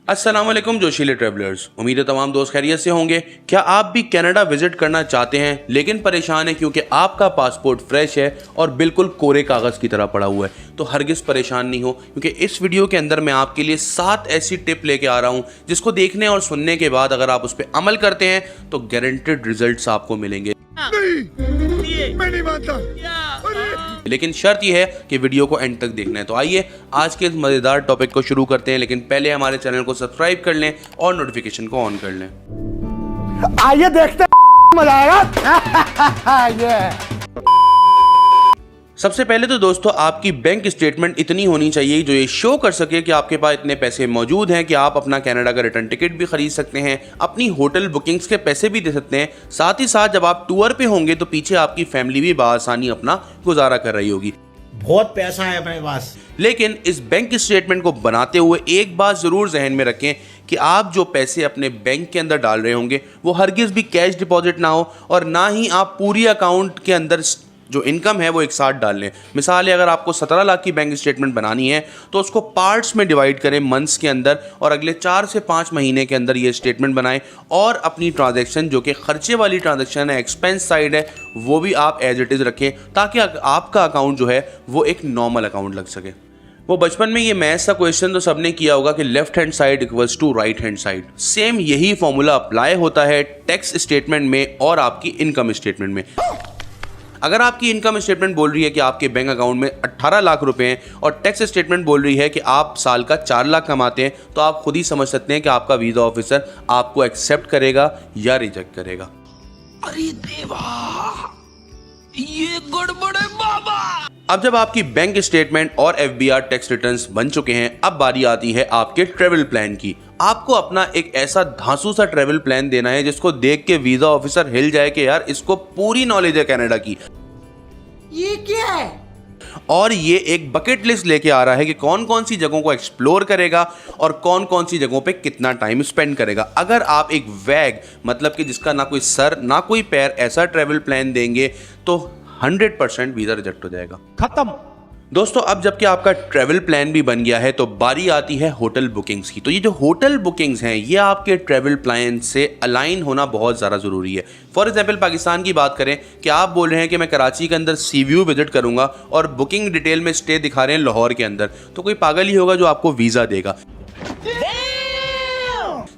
अस्सलाम वालेकुम जोशीले ट्रैवलर्स। उम्मीद है तमाम दोस्त खैरियत से होंगे। क्या आप भी कनाडा विजिट करना चाहते हैं लेकिन परेशान हैं क्योंकि आपका पासपोर्ट फ्रेश है और बिल्कुल कोरे कागज़ की तरह पड़ा हुआ है? तो हरगिज़ परेशान नहीं हो, क्योंकि इस वीडियो के अंदर मैं आपके लिए 7 ऐसी टिप लेके आ रहा हूँ जिसको देखने और सुनने के बाद अगर आप उस पर अमल करते हैं तो गारंटेड रिजल्ट्स आपको मिलेंगे। मैं नहीं मानता। लेकिन शर्त यह है कि वीडियो को एंड तक देखना है। तो आइए आज के इस मज़ेदार टॉपिक को शुरू करते हैं, लेकिन पहले हमारे चैनल को सब्सक्राइब कर लें और नोटिफिकेशन को ऑन कर लें। आइए देखते हैं, मजा आएगा। सबसे पहले तो दोस्तों आपकी बैंक स्टेटमेंट इतनी होनी चाहिए जो ये शो कर सके कि आपके पास इतने पैसे मौजूद हैं कि आप अपना कनाडा का रिटर्न टिकट भी खरीद सकते हैं, अपनी होटल बुकिंग्स के पैसे भी दे सकते हैं। साथ ही साथ जब आप टूर पे होंगे तो पीछे आपकी फैमिली भी बआसानी अपना गुजारा कर रही होगी। बहुत पैसा है मेरे पास। लेकिन इस बैंक स्टेटमेंट को बनाते हुए एक बात ज़रूर जहन में रखें कि आप जो पैसे अपने बैंक के अंदर डाल रहे होंगे वो हरगिज़ भी कैश डिपॉजिट ना हो, और ना ही आप पूरी अकाउंट के अंदर जो इनकम है वो एक साथ डाल लें। मिसाल है, अगर आपको 17 लाख की बैंक स्टेटमेंट बनानी है तो उसको पार्ट्स में डिवाइड करें मंथ्स के अंदर, और अगले 4 से 5 महीने के अंदर ये स्टेटमेंट बनाएं, और अपनी ट्रांजैक्शन जो कि खर्चे वाली ट्रांजैक्शन है, एक्सपेंस साइड है, वो भी आप एज इट इज़ रखें ताकि आपका अकाउंट जो है वो एक नॉर्मल अकाउंट लग सके। वो बचपन में ये मैथ्स का क्वेश्चन तो सबने किया होगा कि left hand side equals to right hand side. Same यही फॉर्मूला अप्लाई होता है टैक्स स्टेटमेंट में और आपकी इनकम स्टेटमेंट में। अगर आपकी इनकम स्टेटमेंट बोल रही है कि आपके बैंक अकाउंट में 18 लाख रुपए हैं और टैक्स स्टेटमेंट बोल रही है कि आप साल का 4 लाख कमाते हैं, तो आप खुद ही समझ सकते हैं कि आपका वीज़ा ऑफिसर आपको एक्सेप्ट करेगा या रिजेक्ट करेगा। अरे देवा, ये गड़बड़ है बाबा। अब जब आपकी बैंक स्टेटमेंट और FBR टैक्स रिटर्न्स बन चुके हैं, अब बारी आती है आपके ट्रेवल प्लान की। आपको अपना एक ऐसा धांसू सा ट्रेवल प्लान देना है जिसको देख के वीजा ऑफिसर हिल जाए कि यार इसको पूरी नॉलेज है कनाडा की। ये क्या है? और ये एक बकेट लिस्ट लेके आ रहा है कि कौन कौन सी जगहों को एक्सप्लोर करेगा और कौन कौन सी जगहों पे कितना टाइम स्पेंड करेगा। अगर आप एक वैग, मतलब कि जिसका ना कोई सर ना कोई पैर, ऐसा ट्रेवल प्लान देंगे तो 100% वीज़ा रिजेक्ट हो जाएगा। खत्म। दोस्तों अब जबकि आपका ट्रैवल प्लान भी बन गया है तो बारी आती है होटल बुकिंग्स की। तो ये जो होटल बुकिंग्स हैं ये आपके ट्रैवल प्लान से अलाइन होना बहुत ज़्यादा ज़रूरी है। फॉर एग्जांपल पाकिस्तान की बात करें कि आप बोल रहे हैं कि मैं कराची के अंदर सी व्यू विजिट करूंगा और बुकिंग डिटेल में स्टे दिखा रहे हैं लाहौर के अंदर, तो कोई पागल ही होगा जो आपको वीज़ा देगा।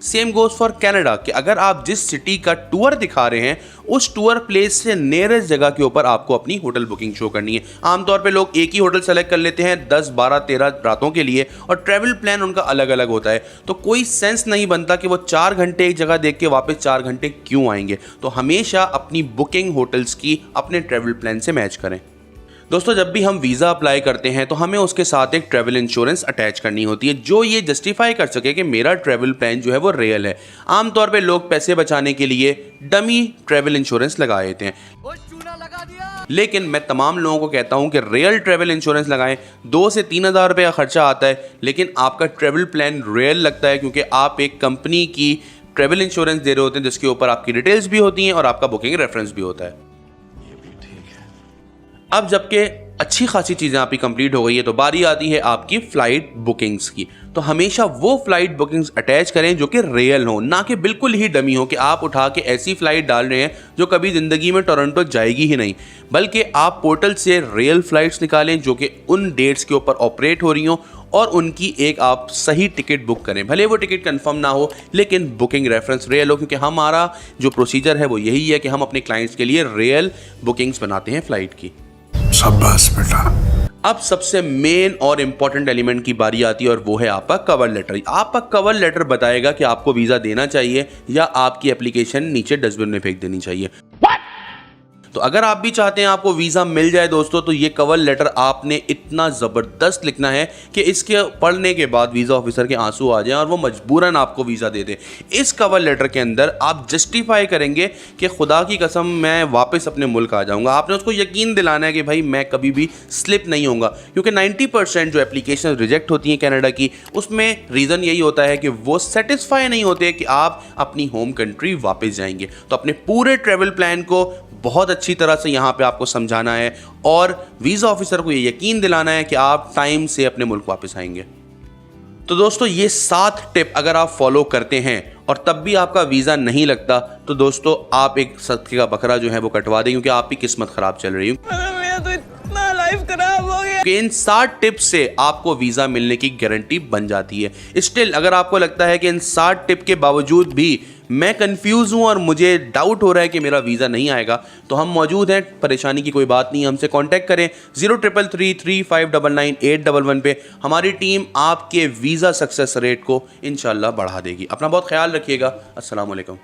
सेम गोज फॉर कनाडा कि अगर आप जिस सिटी का टूर दिखा रहे हैं उस टूर प्लेस से नियरेस्ट जगह के ऊपर आपको अपनी होटल बुकिंग शो करनी है। आमतौर पे लोग एक ही होटल सेलेक्ट कर लेते हैं 10, 12, 13 रातों के लिए, और ट्रैवल प्लान उनका अलग अलग होता है, तो कोई सेंस नहीं बनता कि वो 4 घंटे एक जगह देख के वापस 4 घंटे क्यों आएंगे। तो हमेशा अपनी बुकिंग होटल्स की अपने ट्रैवल प्लान से मैच करें। दोस्तों जब भी हम वीज़ा अप्लाई करते हैं तो हमें उसके साथ एक ट्रैवल इंश्योरेंस अटैच करनी होती है जो ये जस्टिफाई कर सके कि मेरा ट्रैवल प्लान जो है वो रियल है। आमतौर पे लोग पैसे बचाने के लिए डमी ट्रैवल इंश्योरेंस लगा देते हैं, लेकिन मैं तमाम लोगों को कहता हूं कि रियल ट्रैवल इंश्योरेंस लगाएं। 2 से 3 हज़ार रुपये का खर्चा आता है, लेकिन आपका ट्रैवल प्लान रियल लगता है क्योंकि आप एक कंपनी की ट्रैवल इंश्योरेंस दे रहे होते हैं जिसके ऊपर आपकी डिटेल्स भी होती हैं और आपका बुकिंग रेफरेंस भी होता है। अब जबकि अच्छी खासी चीज़ें आपकी कंप्लीट हो गई है तो बारी आती है आपकी फ़्लाइट बुकिंग्स की। तो हमेशा वो फ़्लाइट बुकिंग्स अटैच करें जो कि रियल हो, ना कि बिल्कुल ही डमी हो कि आप उठा के ऐसी फ़्लाइट डाल रहे हैं जो कभी ज़िंदगी में टोरंटो जाएगी ही नहीं, बल्कि आप पोर्टल से रियल फ़्लाइट्स निकालें जो कि उन डेट्स के ऊपर ऑपरेट हो रही हों, और उनकी एक आप सही टिकट बुक करें। भले वो टिकट कंफर्म ना हो लेकिन बुकिंग रेफरेंस रियल हो, क्योंकि हमारा जो प्रोसीजर है वो यही है कि हम अपने क्लाइंट्स के लिए रियल बुकिंग्स बनाते हैं फ़्लाइट की। शाबाश बेटा। अब सबसे मेन और इंपॉर्टेंट एलिमेंट की बारी आती है और वो है आपका कवर लेटर। आपका कवर लेटर बताएगा कि आपको वीज़ा देना चाहिए या आपकी एप्लीकेशन नीचे डस्टबिन में फेंक देनी चाहिए। तो अगर आप भी चाहते हैं आपको वीज़ा मिल जाए दोस्तों, तो ये कवर लेटर आपने इतना ज़बरदस्त लिखना है कि इसके पढ़ने के बाद वीज़ा ऑफिसर के आंसू आ जाएं और वो मजबूरन आपको वीज़ा दे दे। इस कवर लेटर के अंदर आप जस्टिफाई करेंगे कि खुदा की कसम मैं वापस अपने मुल्क आ जाऊंगा। आपने उसको यकीन दिलाना है कि भाई मैं कभी भी स्लिप नहीं होऊंगा, क्योंकि 90% जो एप्लीकेशन रिजेक्ट होती हैं कनाडा की, उसमें रीज़न यही होता है कि वो सेटिस्फाई नहीं होते कि आप अपनी होम कंट्री वापस जाएंगे। तो अपने पूरे ट्रैवल प्लान को बहुत अच्छी तरह से यहाँ पे आपको समझाना है और वीज़ा ऑफिसर को ये यकीन दिलाना है कि आप टाइम से अपने मुल्क वापस आएंगे। तो दोस्तों ये 7 टिप अगर आप फॉलो करते हैं और तब भी आपका वीज़ा नहीं लगता तो दोस्तों आप एक सदके का बकरा जो है वो कटवा दें, क्योंकि आपकी किस्मत ख़राब चल रही है। तो इतना लाइफ खराब हो गया। इन 7 टिप्स से आपको वीज़ा मिलने की गारंटी बन जाती है। स्टिल अगर आपको लगता है कि इन 7 टिप के बावजूद भी मैं कंफ्यूज हूं और मुझे डाउट हो रहा है कि मेरा वीज़ा नहीं आएगा, तो हम मौजूद हैं, परेशानी की कोई बात नहीं, हमसे कांटेक्ट करें 033335998811 पे। हमारी टीम आपके वीज़ा सक्सेस रेट को इंशाल्लाह बढ़ा देगी। अपना बहुत ख्याल रखिएगा। अस्सलाम वालेकुम।